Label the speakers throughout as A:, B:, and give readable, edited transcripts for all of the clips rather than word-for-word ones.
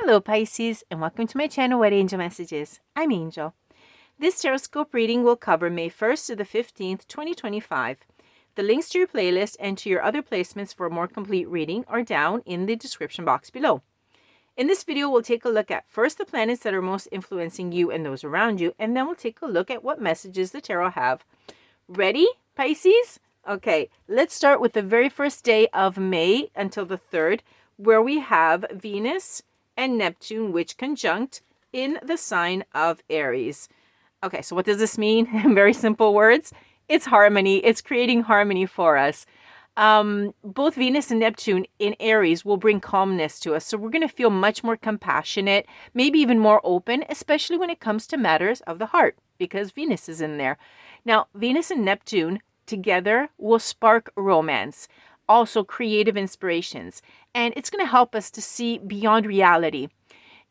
A: Hello Pisces, and welcome to my channel, What Angel Messages. I'm Angel. This TarotScope reading will cover May 1st to the 15th, 2025. The links to your playlist and to your other placements for a more complete reading are down in the description box below. In this video, we'll take a look at first the planets that are most influencing you and those around you, and then we'll take a look at what messages the tarot have. Ready, Pisces? Okay, let's start with the very first day of May until the 3rd, where we have Venus and Neptune, which conjunct in the sign of Aries. Okay, so what does this mean? In very simple words, it's harmony. It's creating harmony for us. Both Venus and Neptune in Aries will bring calmness to us. So we're going to feel much more compassionate, maybe even more open, especially when it comes to matters of the heart, because Venus is in there. Now, Venus and Neptune together will spark romance, also creative inspirations, and it's going to help us to see beyond reality.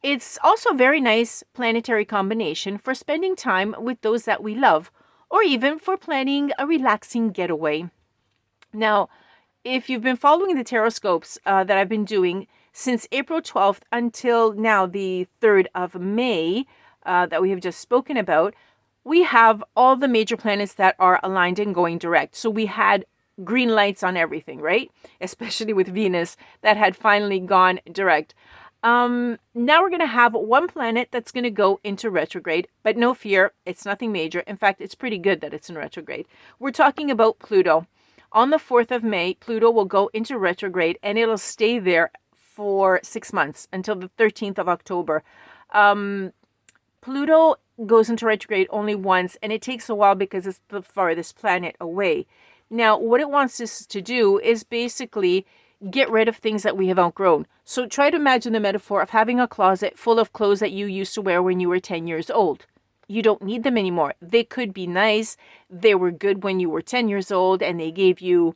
A: It's also a very nice planetary combination for spending time with those that we love, or even for planning a relaxing getaway. Now, if you've been following the TarotScopes that I've been doing since April 12th until now, the 3rd of May, that we have just spoken about, we have all the major planets that are aligned and going direct. So we had green lights on everything, right? Especially with Venus that had finally gone direct. Now we're going to have one planet that's going to go into retrograde, but no fear, it's nothing major. In fact, it's pretty good that it's in retrograde. We're talking about Pluto. On the 4th of May, Pluto will go into retrograde and it'll stay there for 6 months until the 13th of October. Pluto goes into retrograde only once, and it takes a while because it's the farthest planet away. Now, what it wants us to do is basically get rid of things that we have outgrown. So try to imagine the metaphor of having a closet full of clothes that you used to wear when you were 10 years old. You don't need them anymore. They could be nice. They were good when you were 10 years old, and they gave you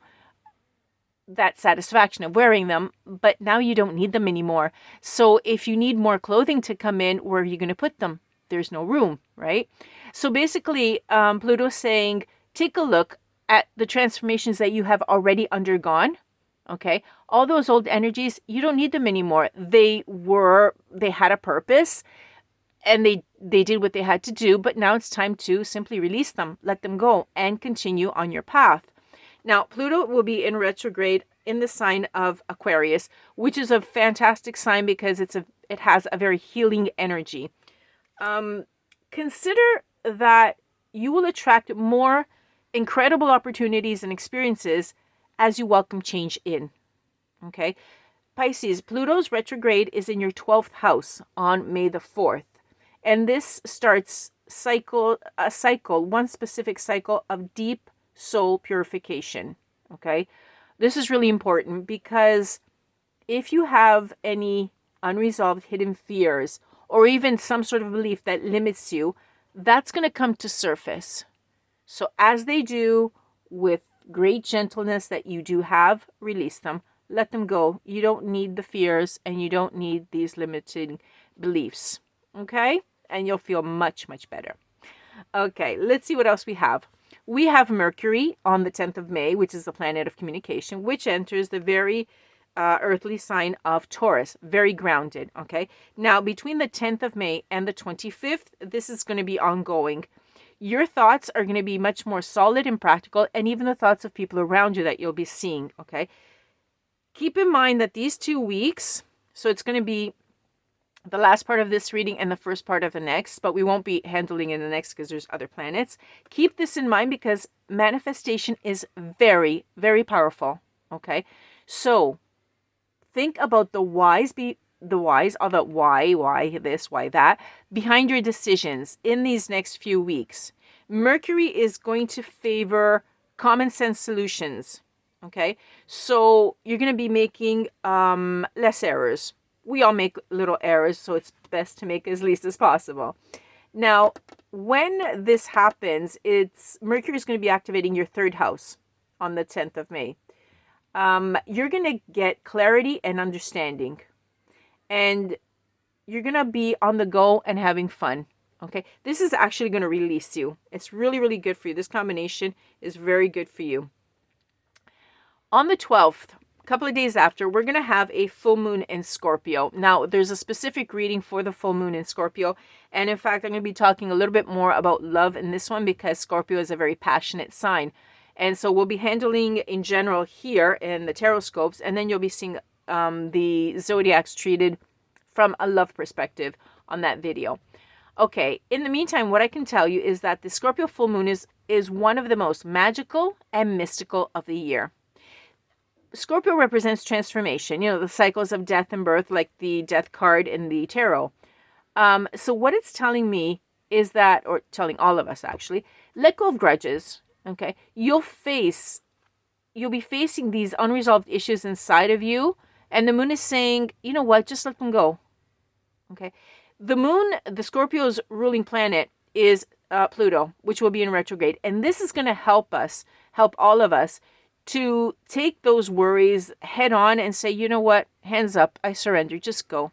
A: that satisfaction of wearing them, but now you don't need them anymore. So if you need more clothing to come in, where are you going to put them? There's no room, right? So basically, Pluto's saying, take a look at the transformations that you have already undergone. Okay, all those old energies, you don't need them anymore. They had a purpose, and they did what they had to do, but now it's time to simply release them, let them go, and continue on your path. Now, Pluto will be in retrograde in the sign of Aquarius, which is a fantastic sign because it has a very healing energy. Consider that you will attract more incredible opportunities and experiences as you welcome change in. Okay, Pisces, Pluto's retrograde is in your 12th house on May the 4th. And this starts one specific cycle of deep soul purification. Okay, this is really important because if you have any unresolved hidden fears or even some sort of belief that limits you, that's going to come to surface. So as they do, with great gentleness that you do have, release them, let them go. You don't need the fears and you don't need these limiting beliefs. Okay? And you'll feel much, much better. Okay, let's see what else we have. We have Mercury on the 10th of May, which is the planet of communication, which enters the very earthly sign of Taurus, very grounded. Okay, now between the 10th of May and the 25th, this is going to be ongoing. Your thoughts are going to be much more solid and practical, and even the thoughts of people around you that you'll be seeing. Okay, keep in mind that these 2 weeks, so it's going to be the last part of this reading and the first part of the next, but we won't be handling in the next because there's other planets. Keep this in mind because manifestation is very, very powerful. Okay, so think about the why this, why that, behind your decisions in these next few weeks. Mercury is going to favor common sense solutions. Okay, so you're going to be making less errors. We all make little errors, so it's best to make as least as possible. Now, when this happens, Mercury is going to be activating your 3rd house on the 10th of May. You're going to get clarity and understanding. And you're going to be on the go and having fun. Okay, this is actually going to release you. It's really, really good for you. This combination is very good for you. On the 12th, couple of days after, we're going to have a full moon in Scorpio. Now, there's a specific reading for the full moon in Scorpio. And in fact, I'm going to be talking a little bit more about love in this one because Scorpio is a very passionate sign. And so we'll be handling in general here in the TarotScopes, and then you'll be seeing the zodiacs treated from a love perspective on that video. Okay, in the meantime, what I can tell you is that the Scorpio full moon is one of the most magical and mystical of the year. Scorpio represents transformation, you know, the cycles of death and birth, like the death card in the tarot. So what it's telling me is that, or telling all of us actually, let go of grudges, okay? You'll be facing these unresolved issues inside of you, and the moon is saying, you know what, just let them go, okay? The moon, the Scorpio's ruling planet, is Pluto, which will be in retrograde. And this is going to help all of us, to take those worries head on and say, you know what, hands up, I surrender, just go.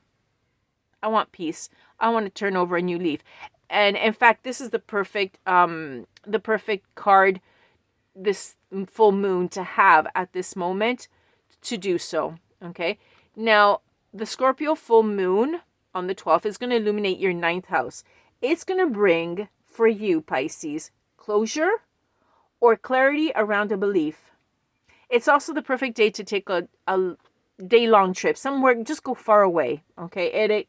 A: I want peace. I want to turn over a new leaf. And in fact, this is the perfect card, this full moon, to have at this moment to do so, okay? Now, the Scorpio full moon on the 12th is going to illuminate your 9th house. It's going to bring for you, Pisces, closure or clarity around a belief. It's also the perfect day to take a day-long trip somewhere. Just go far away, okay?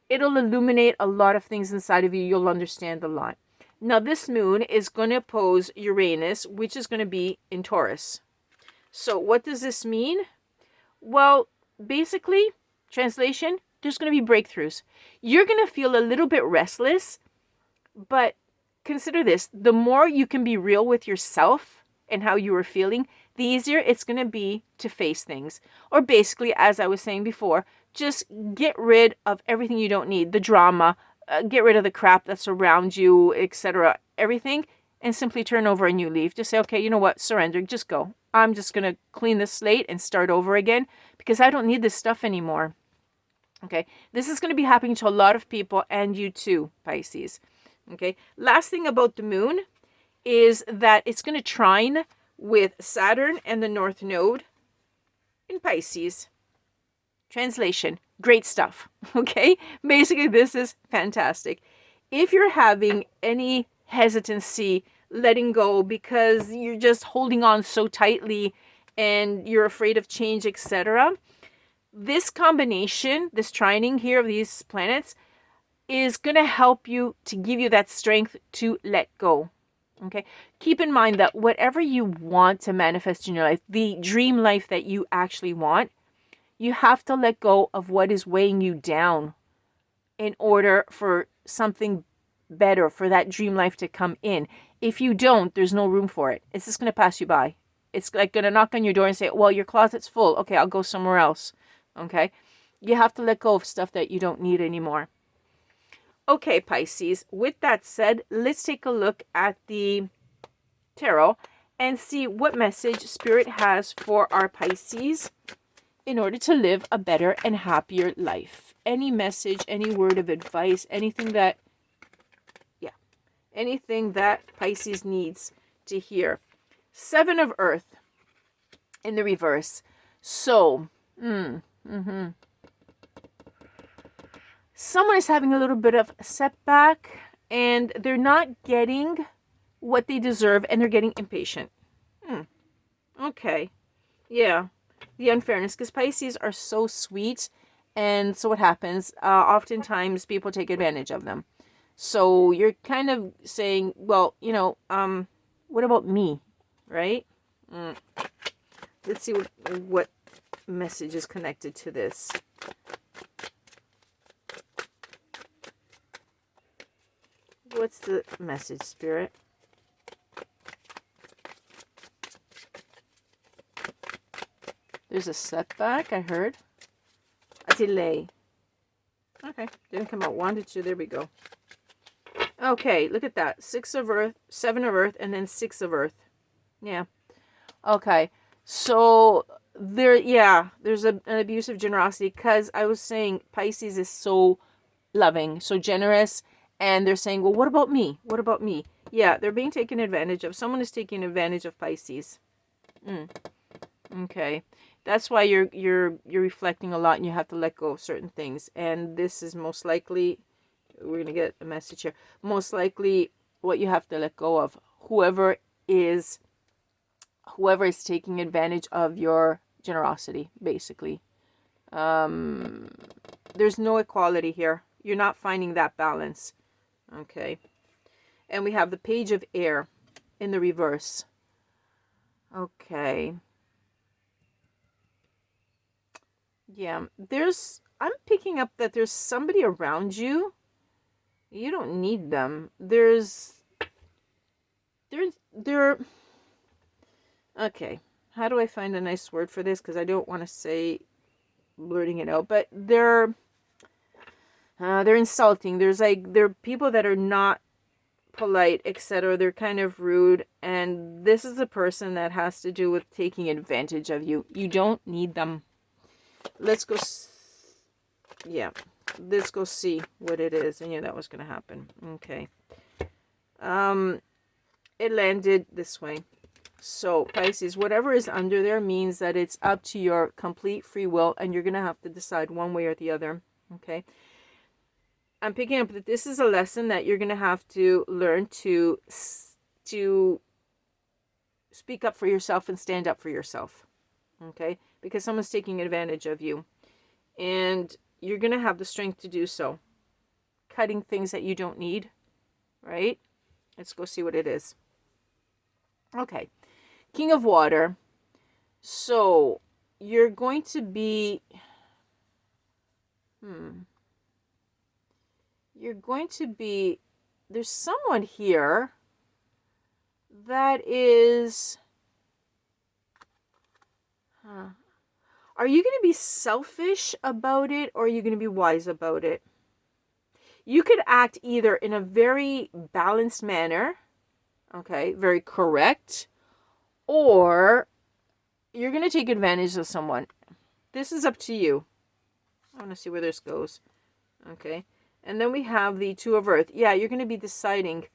A: It'll illuminate a lot of things inside of you. You'll understand a lot. Now, this moon is going to oppose Uranus, which is going to be in Taurus. So what does this mean? Well, basically, translation, there's going to be breakthroughs. You're going to feel a little bit restless, but consider this. The more you can be real with yourself and how you are feeling, the easier it's going to be to face things. Or basically, as I was saying before, just get rid of everything you don't need, the drama, get rid of the crap that's around you, etc., everything, and simply turn over a new leaf. Just say, okay, you know what, surrender, just go. I'm just going to clean the slate and start over again because I don't need this stuff anymore. Okay, this is going to be happening to a lot of people, and you too, Pisces. Okay, last thing about the moon is that it's going to trine with Saturn and the North Node in Pisces. Translation, great stuff, okay? Basically, this is fantastic. If you're having any hesitancy letting go because you're just holding on so tightly and you're afraid of change, etc., this combination, this trining here of these planets, is going to help you to give you that strength to let go. Okay, keep in mind that whatever you want to manifest in your life, the dream life that you actually want, you have to let go of what is weighing you down in order for something better, for that dream life to come in. If you don't, there's no room for it. It's just going to pass you by. It's like going to knock on your door and say, well, your closet's full. Okay, I'll go somewhere else. Okay, you have to let go of stuff that you don't need anymore. Okay, Pisces, with that said, let's take a look at the tarot and see what message Spirit has for our Pisces in order to live a better and happier life. Any message, any word of advice, anything that Pisces needs to hear. 7 of Earth in the reverse. So, someone is having a little bit of a setback and they're not getting what they deserve and they're getting impatient. Okay. Yeah. The unfairness, because Pisces are so sweet, and so what happens? Oftentimes people take advantage of them. So you're kind of saying, well, you know, what about me, right? Let's see what message is connected to this. What's the message, Spirit? There's a setback, I heard. A delay. Okay, didn't come out. 1 to 2, there we go. Okay, look at that. 6 of Earth, 7 of Earth, and then 6 of Earth. Yeah. Okay, so there's an abuse of generosity, because I was saying Pisces is so loving, so generous, and they're saying, well, what about me? What about me? Yeah, they're being taken advantage of. Someone is taking advantage of Pisces. Okay. That's why you're reflecting a lot and you have to let go of certain things. And this is most likely, we're going to get a message here, most likely what you have to let go of. Whoever is taking advantage of your generosity, basically. There's no equality here. You're not finding that balance. Okay. And we have the Page of Air in the reverse. Okay. Yeah, I'm picking up that there's somebody around you. You don't need them. Okay. How do I find a nice word for this? Because I don't want to say blurting it out, but they're insulting. There are people that are not polite, etc. They're kind of rude, and this is a person that has to do with taking advantage of you. You don't need them. Let's go see what it is. I knew that was going to happen. Okay. It landed this way. So, Pisces, whatever is under there means that it's up to your complete free will, and you're going to have to decide one way or the other. Okay. I'm picking up that this is a lesson that you're going to have to learn to speak up for yourself and stand up for yourself. Okay. Because someone's taking advantage of you. And you're going to have the strength to do so. Cutting things that you don't need. Right? Let's go see what it is. Okay. King of Water. So, you're going to be... You're going to be... There's someone here that is... Are you going to be selfish about it, or are you going to be wise about it? You could act either in a very balanced manner, okay, very correct, or you're going to take advantage of someone. This is up to you. I want to see where this goes. Okay. And then we have the Two of Earth. Yeah, you're going to be deciding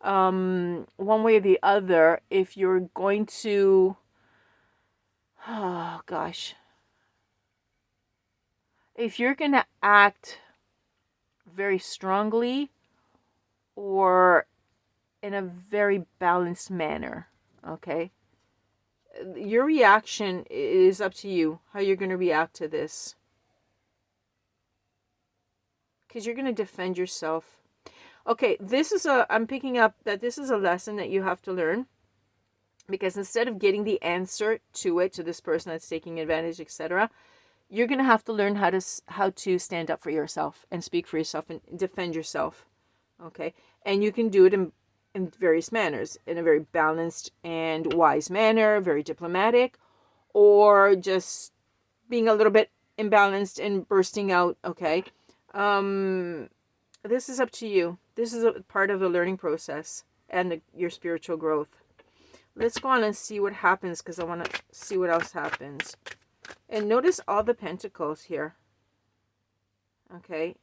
A: one way or the other if you're going to... Oh, gosh. If you're going to act very strongly or in a very balanced manner, okay? Your reaction is up to you, how you're going to react to this. Because you're going to defend yourself. Okay, I'm picking up that this is a lesson that you have to learn. Because instead of getting the answer to this person that's taking advantage, etc., you're going to have to learn how to stand up for yourself and speak for yourself and defend yourself. Okay? And you can do it in various manners. In a very balanced and wise manner, very diplomatic, or just being a little bit imbalanced and bursting out. Okay? This is up to you. This is a part of the learning process and your spiritual growth. Let's go on and see what happens, because I want to see what else happens. And notice all the pentacles here. Okay.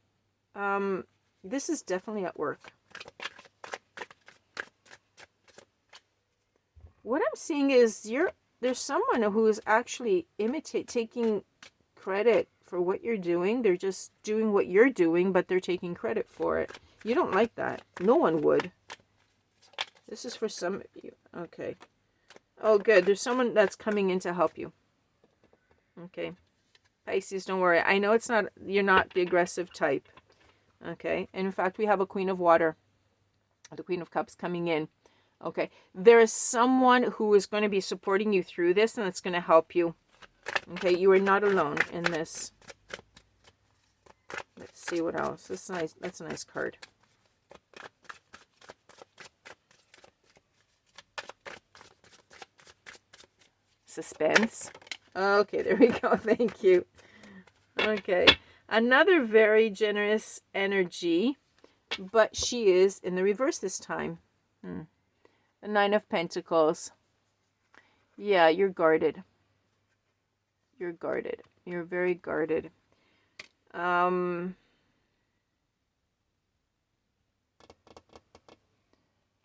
A: This is definitely at work. What I'm seeing is there's someone who is actually taking credit for what you're doing. They're just doing what you're doing, but they're taking credit for it. You don't like that. No one would. This is for some of you. Okay. Oh, good. There's someone that's coming in to help you. Okay. Pisces, don't worry. I know you're not the aggressive type. Okay. And in fact, we have a Queen of Water. The Queen of Cups coming in. Okay. There is someone who is going to be supporting you through this, and it's going to help you. Okay. You are not alone in this. Let's see what else. That's nice. That's a nice card. Suspense. Okay, there we go. Thank you. Okay. Another very generous energy, but she is in the reverse this time. The Nine of Pentacles. Yeah, you're guarded. You're guarded. You're very guarded.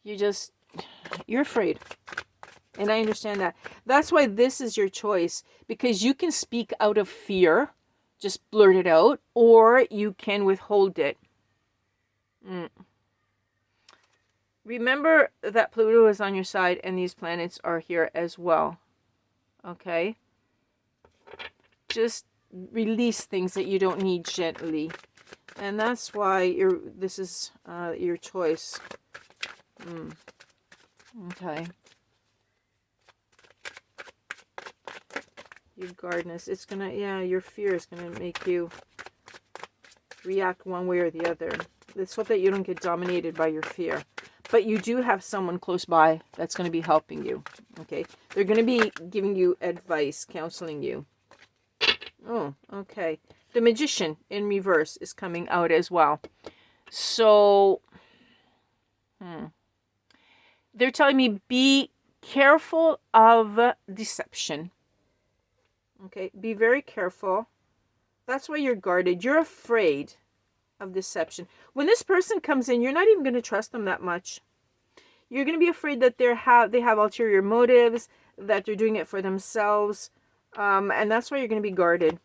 A: You're afraid. And I understand that. That's why this is your choice, because you can speak out of fear, just blurt it out, or you can withhold it. Remember that Pluto is on your side and these planets are here as well. Okay? Just release things that you don't need gently. And that's why this is your choice. Okay. Your guardness. It's gonna, your fear is gonna make you react one way or the other. Let's hope that you don't get dominated by your fear. But you do have someone close by that's going to be helping you. Okay? They're going to be giving you advice, counseling you. Oh, okay. The Magician in reverse is coming out as well. So, they're telling me be careful of deception. Okay? Be very careful. That's why you're guarded. You're afraid of deception. When this person comes in, you're not even going to trust them that much. You're going to be afraid that they have ulterior motives, that they're doing it for themselves, and that's why you're going to be guarded.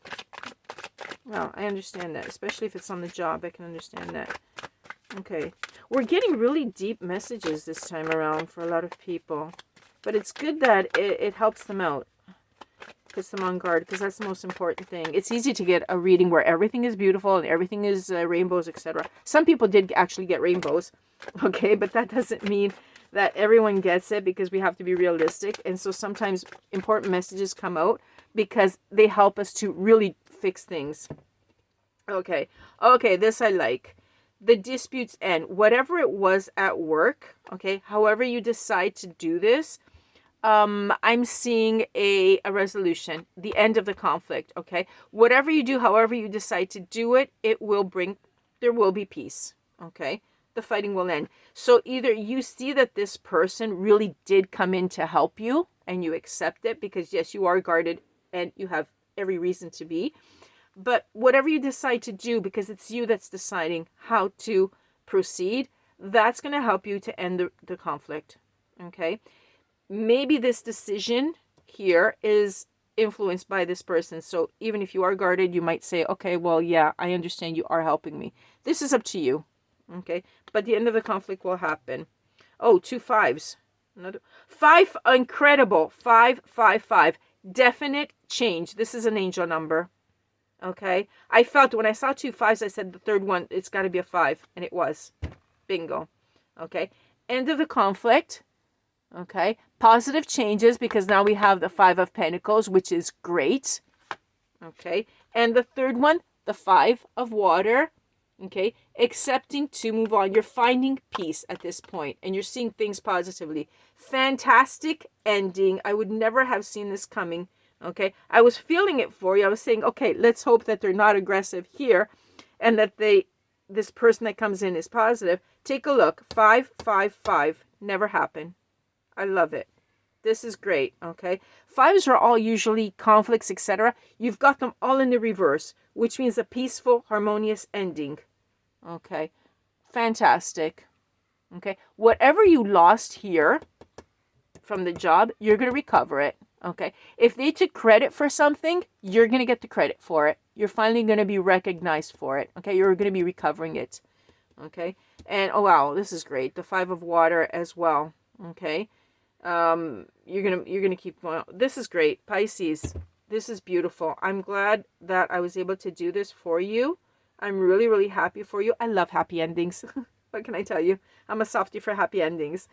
A: Well, I understand that, especially if it's on the job. I can understand that. Okay. We're getting really deep messages this time around for a lot of people, but it's good that it helps them out. Puts them on guard, because that's the most important thing. It's easy to get a reading where everything is beautiful and everything is rainbows, etc. Some people did actually get rainbows, okay, but that doesn't mean that everyone gets it, because we have to be realistic. And so sometimes important messages come out because they help us to really fix things. Okay, this I like. The disputes end. Whatever it was at work, okay, however you decide to do this, I'm seeing a resolution, the end of the conflict, okay? Whatever you do, however you decide to do it, there will be peace, okay? The fighting will end. So either you see that this person really did come in to help you and you accept it because, yes, you are guarded and you have every reason to be. But whatever you decide to do, because it's you that's deciding how to proceed, that's going to help you to end the conflict, okay? Maybe this decision here is influenced by this person. So even if you are guarded, you might say, okay, well, yeah, I understand you are helping me. This is up to you. Okay. But the end of the conflict will happen. Oh, 2 5s. Another 5. Incredible. 5, 5, 5. Definite change. This is an angel number. Okay. I felt when I saw 2 5s, I said the third one, it's got to be a 5. And it was. Bingo. Okay. End of the conflict. Okay, positive changes, because now we have the 5 of Pentacles, which is great. Okay, and the third one, the 5 of Water. Okay, accepting to move on. You're finding peace at this point, and you're seeing things positively. Fantastic ending. I would never have seen this coming. Okay, I was feeling it for you. I was saying, okay, let's hope that they're not aggressive here, and that this person that comes in is positive. Take a look. 5, 5, 5. Never happened. I love it. This is great, okay? 5s are all usually conflicts, etc. You've got them all in the reverse, which means a peaceful, harmonious ending. Okay? Fantastic. Okay? Whatever you lost here from the job, you're going to recover it, okay? If they took credit for something, you're going to get the credit for it. You're finally going to be recognized for it, okay? You're going to be recovering it, okay? And, oh, wow, this is great. The 5 of Water as well, okay? You're gonna keep going. This is great, Pisces. This is beautiful. I'm glad that I was able to do this for you. I'm really, really happy for you. I love happy endings. What can I tell you? I'm a softie for happy endings.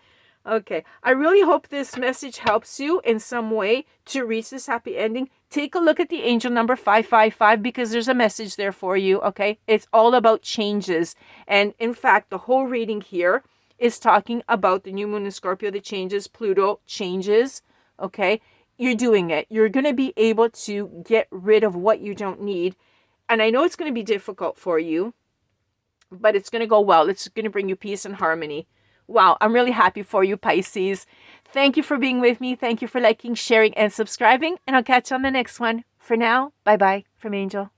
A: Okay, I really hope this message helps you in some way to reach this happy ending. Take a look at the angel number 555, because there's a message there for you, okay? It's all about changes. And in fact, the whole reading here is talking about the new moon in Scorpio, the changes, Pluto changes, okay? You're doing it. You're going to be able to get rid of what you don't need. And I know it's going to be difficult for you, but it's going to go well. It's going to bring you peace and harmony. Wow, I'm really happy for you, Pisces. Thank you for being with me. Thank you for liking, sharing, and subscribing. And I'll catch you on the next one. For now, bye-bye from Angel.